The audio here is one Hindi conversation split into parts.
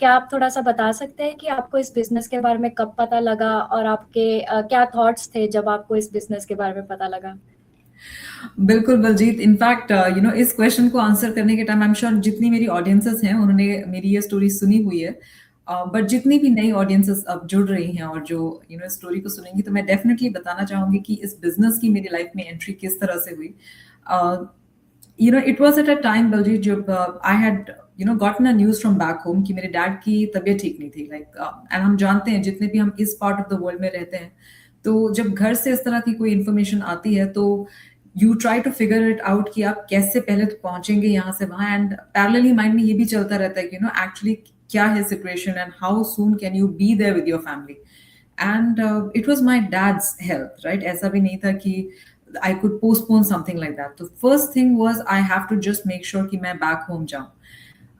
क्या आप थोड़ा-सा बता सकते हैं कि आपको इस बिज़नेस के बारे में कब पता लगा और आपके क्या थॉट्स थे जब आपको इस बिज़नेस के बारे में पता लगा? बिल्कुल बलजीत, इनफैक्ट इस क्वेश्चन को आंसर करने के टाइम आई एम श्योर जितनी मेरी ऑडियंसेस हैं उन्होंने मेरी ये स्टोरी सुनी हुई है, बट जितनी भी नई ऑडियंसेस अब जुड़ रही हैं और जो स्टोरी को सुनेंगी, तो मैं डेफिनेटली बताना चाहूंगी कि इस बिजनेस की मेरी लाइफ में एंट्री किस तरह से हुई। It was at a time Baljeet जब I had gotten a news from back home कि मेरे डैड की तबीयत ठीक नहीं थी, लाइक एंड हम जानते हैं जितने भी हम इस पार्ट ऑफ द वर्ल्ड में रहते हैं, तो जब घर से इस तरह की कोई इन्फॉर्मेशन आती है तो you try to figure it out कि आप कैसे पहले तो पहुंचेंगे यहाँ से वहां, एंड पैरेलली माइंड में ये भी चलता रहता है कि एक्चुअली क्या है situation and how soon can you be there with your family. And it was my dad's health, right? ऐसा भी नहीं था कि I could postpone something like that. तो first thing was I have to just make sure कि मैं बैक होम जाऊं।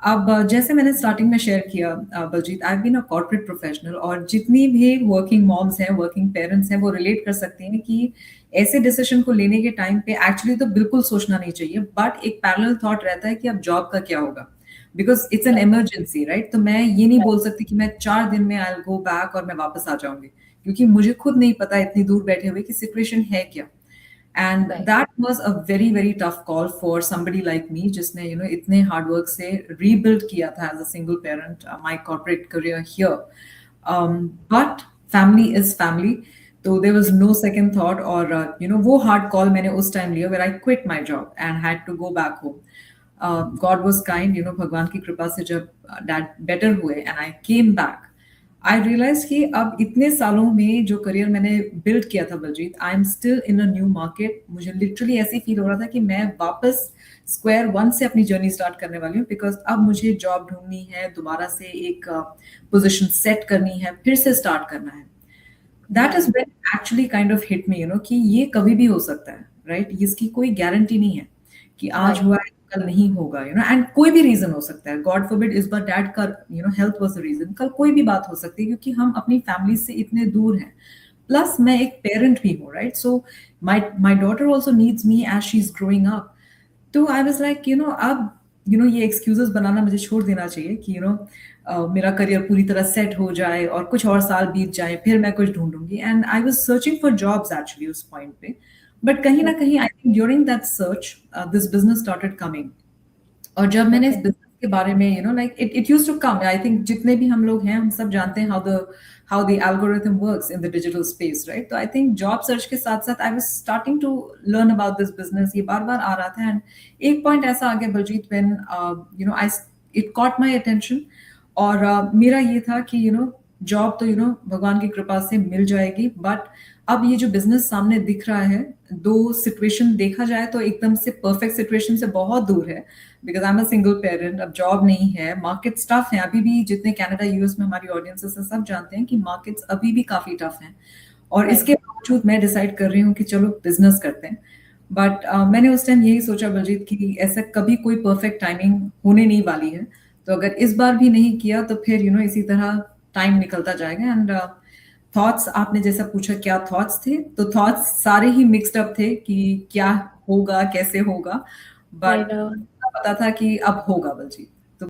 अब जैसे मैंने स्टार्टिंग में शेयर किया Baljeet, I been a corporate professional, और जितनी भी वर्किंग मॉम्स हैं, वर्किंग पेरेंट्स हैं, वो रिलेट कर सकती हैं कि ऐसे डिसीजन को लेने के टाइम पे एक्चुअली तो बिल्कुल सोचना नहीं चाहिए, बट एक पैरेलल थॉट रहता है कि अब जॉब का क्या होगा, because it's an emergency, right? तो मैं ये नहीं बोल सकती कि मैं 4 दिन में आई गो बैक और मैं वापस आ जाऊंगी, क्योंकि मुझे खुद नहीं पता इतनी दूर बैठे हुए कि सिचुएशन है क्या। And right, that was a very very tough call for somebody like me जिसने इतने hard work से rebuild किया था as a single parent my corporate career here, but family is family, तो there was no second thought, और वो hard call मैंने उस time लिया where I quit my job and had to go back home. God was kind, भगवान की कृपा से जब dad better हुए and I came back, I realise कि अब इतने सालों में जो करियर मैंने बिल्ड किया था Baljeet, I am still in a new market. मुझे लिटरली ऐसे फील हो रहा था कि मैं वापस स्क्वायर वन से अपनी जर्नी स्टार्ट करने वाली हूँ, बिकॉज अब मुझे जॉब ढूंढनी है, दोबारा से एक पोजीशन सेट करनी है, फिर से स्टार्ट करना है। That is when actually kind of hit me, कि ये कभी भी हो सकता है, राइट? इसकी कोई गारंटी नहीं है कि आज राइट, हुआ है कल नहीं होगा, एंड कोई भी रीजन हो सकता है। गॉड फॉरबिड इस बार डैड का हेल्थ वाज द रीजन, कल कोई भी बात हो सकती है, क्योंकि हम अपनी फैमिली से इतने दूर हैं। प्लस मैं एक पेरेंट भी हूँ, right? So my my daughter also needs me as she is growing up. तो आई वाज लाइक अब ये एक्सक्यूजेस बनाना मुझे छोड़ देना चाहिए कि मेरा करियर पूरी तरह सेट हो जाए और कुछ और साल बीत जाए, फिर मैं कुछ ढूंढूंगी। And I was searching for jobs actually उस पॉइंट पे, बट कहीं ना कहीं I think during that search this business started coming. और जब मैंने इस ओके, बिजनेस के बारे में like it used to come, I think जितने भी हम लोग हैं हम सब जानते हैं how the algorithm works in the digital space, right? तो आई थिंक जॉब सर्च के साथ साथ आई was starting to learn about this business, ये बार बार आ रहा था। एंड एक पॉइंट ऐसा आ गया Baljeet when I it caught my attention, और मेरा ये था कि जॉब तो भगवान की कृपा से मिल जाएगी, बट अब ये जो बिजनेस सामने दिख रहा है, दो सिचुएशन देखा जाए तो एकदम से परफेक्ट सिचुएशन से बहुत दूर है, because I am a single parent. अब जॉब नहीं है, मार्केट टफ है अभी भी, जितने कनाडा यूएस में हमारी ऑडियंसेस है सब जानते हैं कि मार्केट्स अभी भी काफी टफ हैं। और इसके राइट, बावजूद मैं डिसाइड कर रही हूँ कि चलो बिजनेस करते हैं। बट मैंने उस टाइम यही सोचा बलजीत कि ऐसा कभी कोई परफेक्ट टाइमिंग होने नहीं वाली है, तो अगर इस बार भी नहीं किया तो फिर इसी तरह टाइम निकलता जाएगा। एंड थॉट्स, आपने जैसा पूछा क्या थॉट्स थे, तो थॉट्स सारे ही मिक्स्ड अप थे कि क्या होगा, कैसे होगा, बट राइट। पता था कि अब होगा बलजीत।